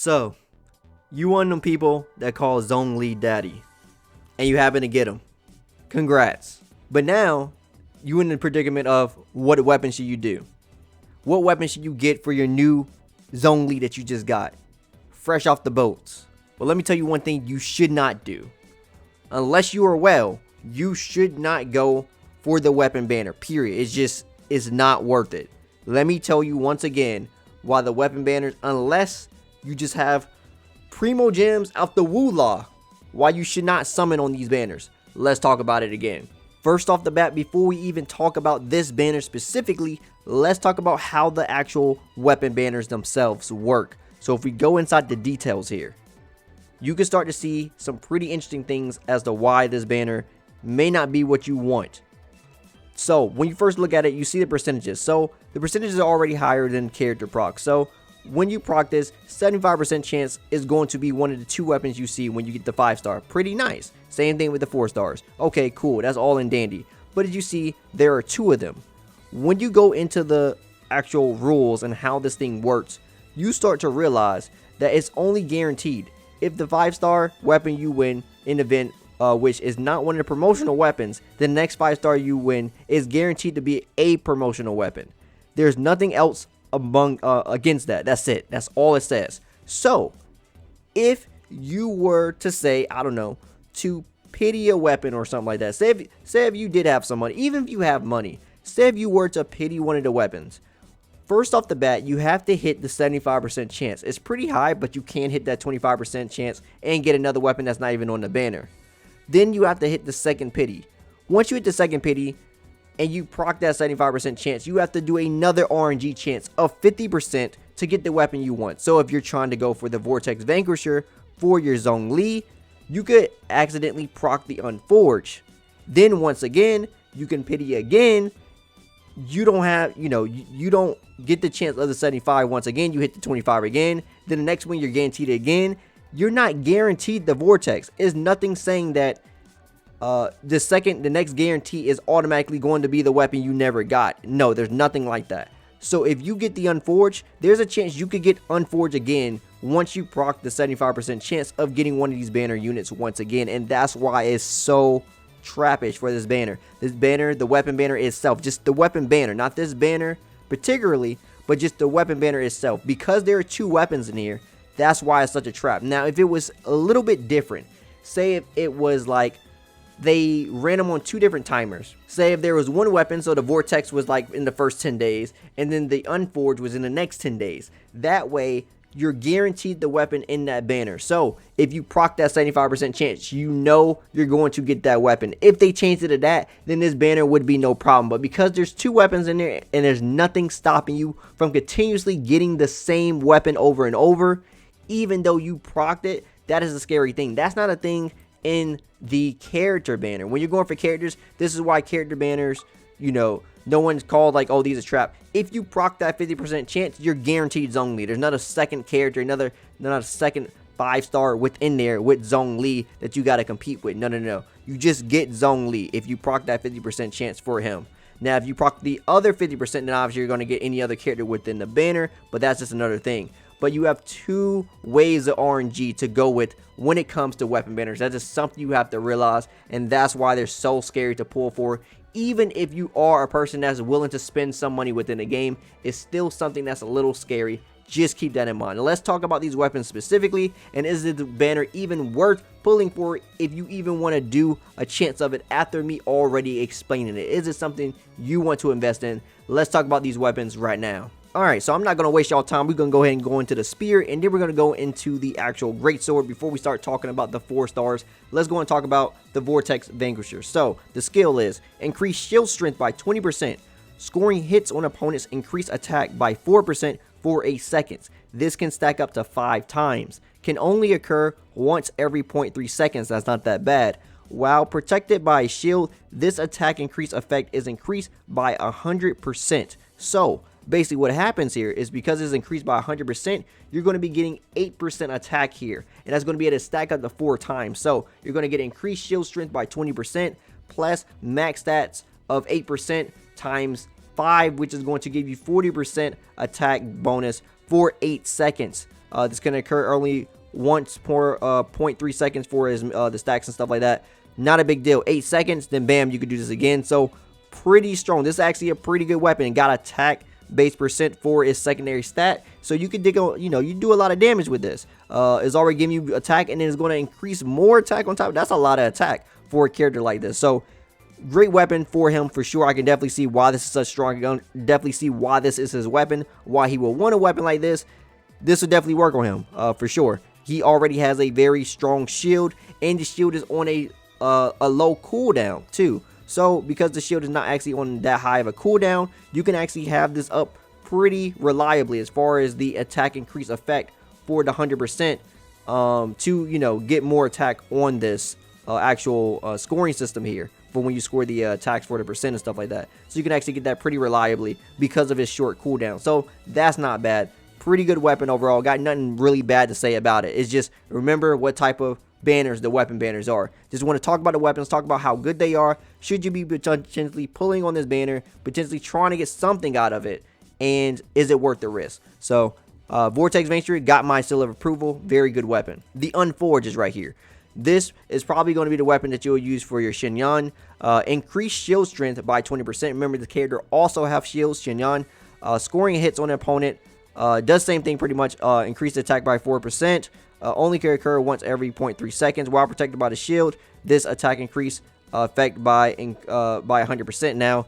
So, you one of them people that call Zhongli daddy, and you happen to get him. Congrats. But now, you in the predicament of what weapon should you do? What weapon should you get for your new Zhongli that you just got? Fresh off the boats. Well, let me tell you one thing you should not do. Unless you are well, you should not go for the weapon banner, period. It's not worth it. Let me tell you once again why the weapon banners, unless you just have primo gems out the woo law, why you should not summon on these banners. Let's talk about it again. First off the bat, before we even talk about this banner specifically, let's talk about how the actual weapon banners themselves work. So if we go inside the details here, you can start to see some pretty interesting things as to why this banner may not be what you want. So when you first look at it, you see the percentages. So the percentages are already higher than character proc. So when you proc this, 75% chance is going to be one of the two weapons you see when you get the 5-star. Pretty nice. Same thing with the 4 stars. Okay, cool. That's all and dandy. But as you see, there are 2 of them. When you go into the actual rules and how this thing works, you start to realize that it's only guaranteed. If the 5-star weapon you win in the event, which is not one of the promotional weapons, the next 5-star you win is guaranteed to be a promotional weapon. There's nothing else against that. That's it. That's all it says. So if you were to say, I don't know, to pity a weapon or something like that, say if you did have some money, even if you have money, say if you were to pity one of the weapons, first off the bat, you have to hit the 75% chance. It's pretty high, but you can hit that 25% chance and get another weapon that's not even on the banner. Then you have to hit the second pity. Once you hit the second pity and you proc that 75% chance, you have to do another RNG chance of 50% to get the weapon you want. So if you're trying to go for the Vortex Vanquisher for your Zhongli, you could accidentally proc the Unforged. Then once again, you can pity again. You don't have, you don't get the chance of the 75 once again. You hit the 25 again. Then the next one, you're guaranteed again. You're not guaranteed the Vortex. Is nothing saying that the next guarantee is automatically going to be the weapon you never got. No, there's nothing like that. So if you get the Unforged, there's a chance you could get Unforged again once you proc the 75% chance of getting one of these banner units once again. And that's why it's so trappish for this banner. This banner, the weapon banner itself, just the weapon banner, not this banner particularly, but just the weapon banner itself. Because there are 2 weapons in here, that's why it's such a trap. Now, if it was a little bit different, say if it was like they ran them on 2 different timers. Say if there was one weapon, so the Vortex was like in the first 10 days, and then the Unforged was in the next 10 days. That way, you're guaranteed the weapon in that banner. So if you proc that 75% chance, you know you're going to get that weapon. If they changed it to that, then this banner would be no problem. But because there's 2 weapons in there and there's nothing stopping you from continuously getting the same weapon over and over, even though you procced it, that is a scary thing. That's not a thing in the character banner. When you're going for characters, this is why character banners, no one's called like, oh, these are trap. If you proc that 50% chance, you're guaranteed Zhongli. There's not a second character, not a second 5-star within there with Zhongli that you got to compete with. No. You just get Zhongli if you proc that 50% chance for him. Now, if you proc the other 50%, then obviously you're going to get any other character within the banner, but that's just another thing. But you have 2 ways of RNG to go with when it comes to weapon banners. That's just something you have to realize, and that's why they're so scary to pull for. Even if you are a person that's willing to spend some money within the game, it's still something that's a little scary. Just keep that in mind. Let's talk about these weapons specifically, and is the banner even worth pulling for if you even want to do a chance of it after me already explaining it? Is it something you want to invest in? Let's talk about these weapons right now. Alright, so I'm not going to waste y'all time. We're going to go ahead and go into the spear, and then we're going to go into the actual greatsword. Before we start talking about the 4 stars, let's go and talk about the Vortex Vanquisher. So, the skill is increase shield strength by 20%. Scoring hits on opponents increase attack by 4% for a second. This can stack up to 5 times. Can only occur once every 0.3 seconds. That's not that bad. While protected by a shield, this attack increase effect is increased by 100%. So, basically what happens here is because it's increased by 100%, you're going to be getting 8% attack here. And that's going to be able to stack up to 4 times. So you're going to get increased shield strength by 20% plus max stats of 8% times 5, which is going to give you 40% attack bonus for 8 seconds. This can occur only once per 0.3 seconds for his the stacks and stuff like that. Not a big deal. 8 seconds, then bam, you could do this again. So pretty strong. This is actually a pretty good weapon. Got attack base percent for its secondary stat, so you can dig on, you do a lot of damage with this. It's already giving you attack, and then it's going to increase more attack on top. That's a lot of attack for a character like this. So great weapon for him for sure. I can definitely see why this is such strong. I can definitely see why this is his weapon, why he will want a weapon like this. This will definitely work on him for sure. He already has a very strong shield, and the shield is on a low cooldown too. So because the shield is not actually on that high of a cooldown, you can actually have this up pretty reliably as far as the attack increase effect for the 100% to get more attack on this actual scoring system here for when you score the attacks for the percent and stuff like that. So you can actually get that pretty reliably because of its short cooldown. So that's not bad. Pretty good weapon overall. Got nothing really bad to say about it. It's just remember what type of banners the weapon banners are. Just want to talk about the weapons, talk about how good they are. Should you be potentially pulling on this banner, potentially trying to get something out of it, and is it worth the risk? So Vortex Vanquisher got my seal of approval. Very good weapon. The Unforged is right here. This is probably going to be the weapon that you'll use for your Xinyan. Increase shield strength by 20%. Remember, the character also have shields. Xinyan scoring hits on an opponent does same thing pretty much. Increase attack by 4%. Only can occur once every 0.3 seconds while protected by the shield. This attack increase effect by 100%. Now,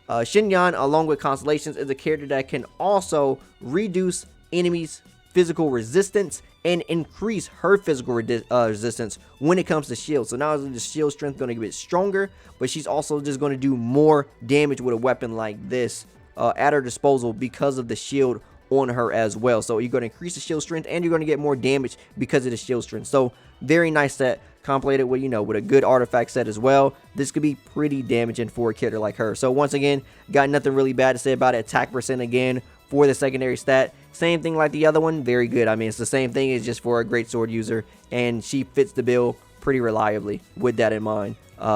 Xinyan, along with Constellations, is a character that can also reduce enemies' physical resistance and increase her physical resistance when it comes to shield. So not only is the shield strength going to get stronger, but she's also just going to do more damage with a weapon like this at her disposal because of the shield on her as well. So you're going to increase the shield strength, and you're going to get more damage because of the shield strength. So very nice set, completed with with a good artifact set as well. This could be pretty damaging for a character like her. So once again, got nothing really bad to say about it. Attack percent again for the secondary stat, same thing like the other one. Very good. I mean, it's the same thing. It's just for a great sword user, and she fits the bill pretty reliably with that in mind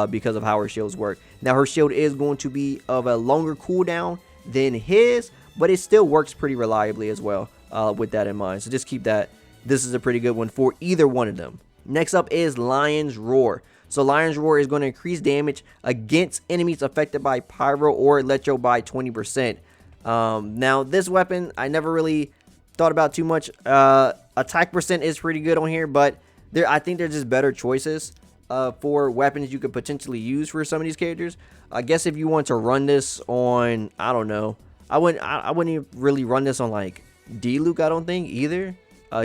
because of how her shields work. Now her shield is going to be of a longer cooldown than his, but it still works pretty reliably as well with that in mind. So just keep that. This is a pretty good one for either one of them. Next up is Lion's Roar. So Lion's Roar is going to increase damage against enemies affected by Pyro or Electro by 20%. Now this weapon I never really thought about too much. Attack percent is pretty good on here, but I think they're just better choices for weapons you could potentially use for some of these characters. I guess if you want to run this on, I don't know, I wouldn't even really run this on like D-Luke, I don't think either.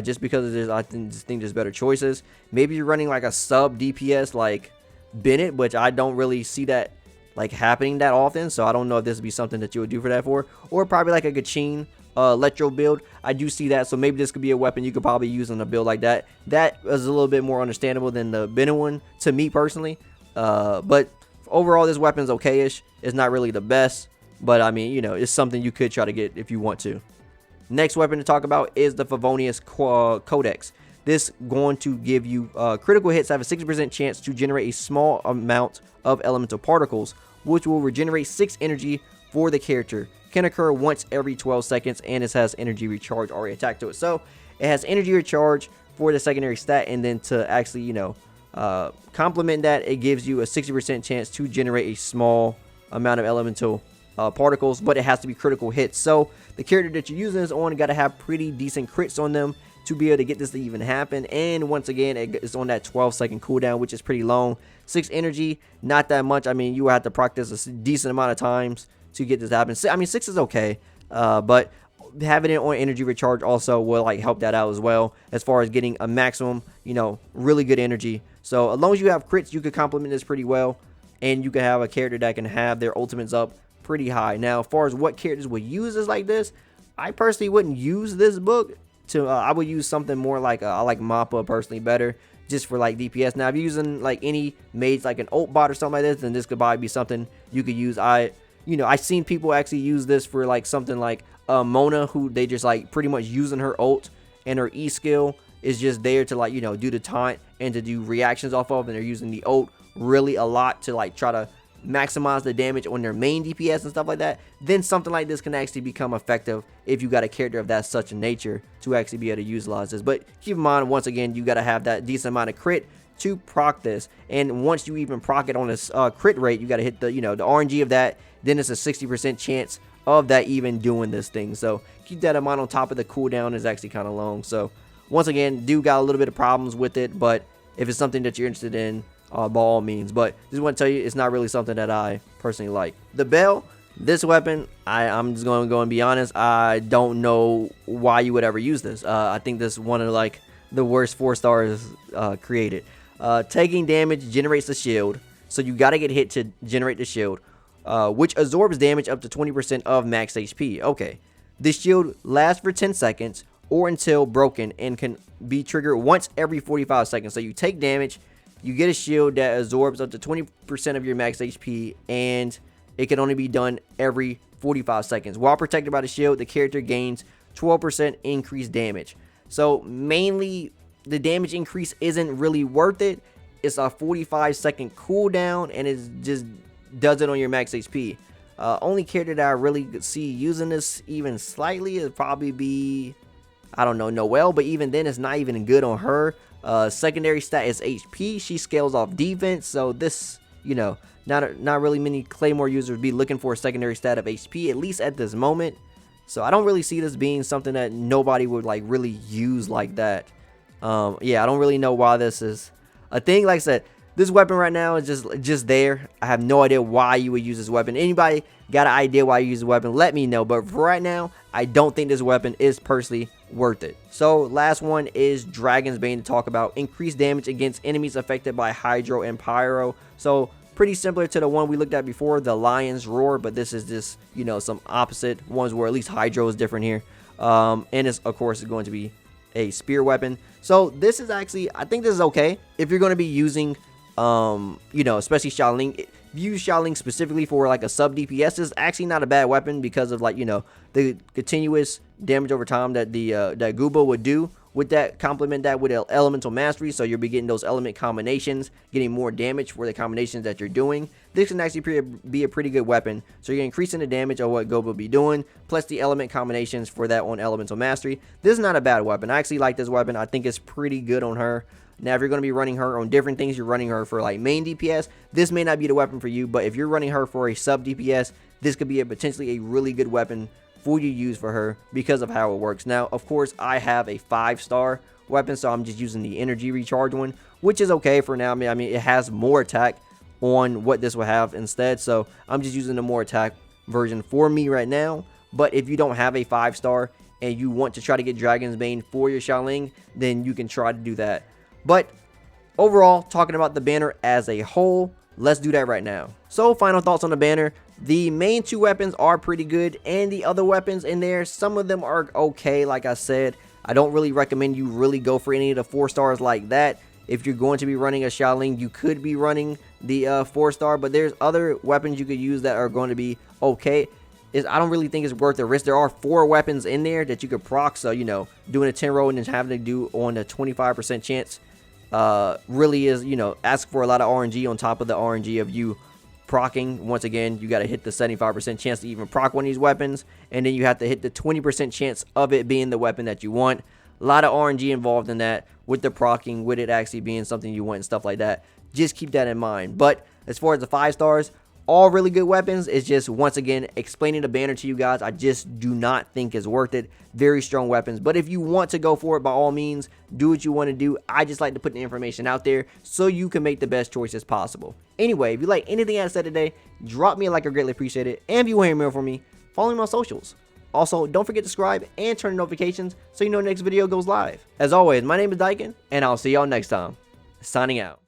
Just because I think there's better choices. Maybe you're running like a sub DPS like Bennett, which I don't really see that like happening that often. So I don't know if this would be something that you would do for that for. Or probably like a Genshin Electro build. I do see that. So maybe this could be a weapon you could probably use on a build like that. That is a little bit more understandable than the Bennett one to me personally. But overall, this weapon's okay-ish. It's not really the best. But I mean, it's something you could try to get if you want to. Next weapon to talk about is the Fuvonius Codex. This going to give you critical hits have a 60% chance to generate a small amount of elemental particles, which will regenerate 6 energy for the character. Can occur once every 12 seconds, and it has energy recharge already attached to it. So it has energy recharge for the secondary stat, and then to actually, complement that, it gives you a 60% chance to generate a small amount of elemental particles, but it has to be critical hits. So the character that you're using this on got to have pretty decent crits on them to be able to get this to even happen. And once again, it's on that 12-second cooldown, which is pretty long. 6 energy, not that much. I mean, you will have to practice a decent amount of times to get this to happen. I mean, 6 is okay, but having it on energy recharge also will like help that out as well, as far as getting a maximum, really good energy. So as long as you have crits, you could complement this pretty well, and you can have a character that can have their ultimates up pretty high. Now, as far as what characters would use this like this, I personally wouldn't use this book. I would use something more like I like Mappa personally better, just for like DPS. Now, if you're using like any mage like an ult bot or something like this, then this could probably be something you could use. I've seen people actually use this for like something like Mona, who they just like pretty much using her ult, and her E skill is just there to like do the taunt and to do reactions off of, and they're using the ult really a lot to like try to maximize the damage on their main DPS and stuff like that, then something like this can actually become effective if you got a character of that such a nature to actually be able to utilize this. But keep in mind, once again, you got to have that decent amount of crit to proc this, and once you even proc it on this crit rate, you got to hit the, you know, the RNG of that, then it's a 60% chance of that even doing this thing. So keep that in mind. On top of the cooldown is actually kind of long. So once again, do got a little bit of problems with it, but if it's something that you're interested in, by all means. But just want to tell you, it's not really something that I personally like. The bell, this weapon, I'm just going to go and be honest, I don't know why you would ever use this. I think this is one of like the worst 4 stars created. Taking damage generates a shield, so you got to get hit to generate the shield, which absorbs damage up to 20% of max HP. Okay, this shield lasts for 10 seconds or until broken and can be triggered once every 45 seconds. So you take damage, you get a shield that absorbs up to 20% of your max HP, and it can only be done every 45 seconds. While protected by the shield, the character gains 12% increased damage. So mainly, the damage increase isn't really worth it. It's a 45-second cooldown, and it just does it on your max HP. Only character that I really see using this even slightly is probably be, I don't know, Noelle, but even then, it's not even good on her. Secondary stat is HP. She scales off defense, so this, you know, not really many Claymore users would be looking for a secondary stat of HP, at least at this moment. So I don't really see this being something that nobody would like really use like that. Yeah, I don't really know why this is a thing. Like I said, this weapon right now is just there. I have no idea why you would use this weapon. Anybody got an idea why you use the weapon, let me know. But for right now, I don't think this weapon is personally worth it. So last one is Dragonsbane to talk about. Increased damage against enemies affected by Hydro and Pyro. So pretty similar to the one we looked at before, the Lion's Roar, but this is just, you know, some opposite ones where at least Hydro is different here. And it's, of course, is going to be a spear weapon. So this is actually, I think this is okay if you're going to be using, you know, especially Xiaoling. If you use Xiaoling specifically for like a sub DPS, this is actually not a bad weapon because of, like, you know, the continuous damage over time that the that Gubo would do. With that, complement that with elemental mastery, so you'll be getting those element combinations, getting more damage for the combinations that you're doing. This can actually be a pretty good weapon, so you're increasing the damage of what Gobo will be doing, plus the element combinations for that on elemental mastery. This is not a bad weapon. I actually like this weapon. I think it's pretty good on her. Now, if you're going to be running her on different things, you're running her for like main DPS, this may not be the weapon for you, but if you're running her for a sub DPS, this could be potentially a really good weapon for you to use for her because of how it works. Now, of course, I have a 5-star weapon, so I'm just using the energy recharge one, which is okay for now. I mean, it has more attack on what this will have instead, so I'm just using the more attack version for me right now. But if you don't have a 5-star and you want to try to get Dragonsbane for your Xiaoling, then you can try to do that. But overall, talking about the banner as a whole, let's do that right now. So, final thoughts on the banner. The main 2 weapons are pretty good, and the other weapons in there, some of them are okay. Like I said, I don't really recommend you really go for any of the 4 stars like that. If you're going to be running a Xiaoling, you could be running the 4-star, but there's other weapons you could use that are going to be okay. I don't really think it's worth the risk. There are 4 weapons in there that you could proc, so, you know, doing a 10 roll and then having to do on a 25% chance really is, you know, ask for a lot of RNG on top of the RNG of you procking. Once again, you got to hit the 75% chance to even proc one of these weapons, and then you have to hit the 20% chance of it being the weapon that you want. A lot of RNG involved in that with the procking, with it actually being something you want and stuff like that. Just keep that in mind. But as far as the 5 stars, all really good weapons. It's just, once again, explaining the banner to you guys, I just do not think is worth it. Very strong weapons, but if you want to go for it, by all means, do what you want to do. I just like to put the information out there so you can make the best choices possible. Anyway, if you like anything I said today, drop me a like. I greatly appreciate it. And if you want to hear more from me, follow me on socials. Also, don't forget to subscribe and turn on notifications so you know the next video goes live. As always, my name is Dyken, and I'll see y'all next time. Signing out.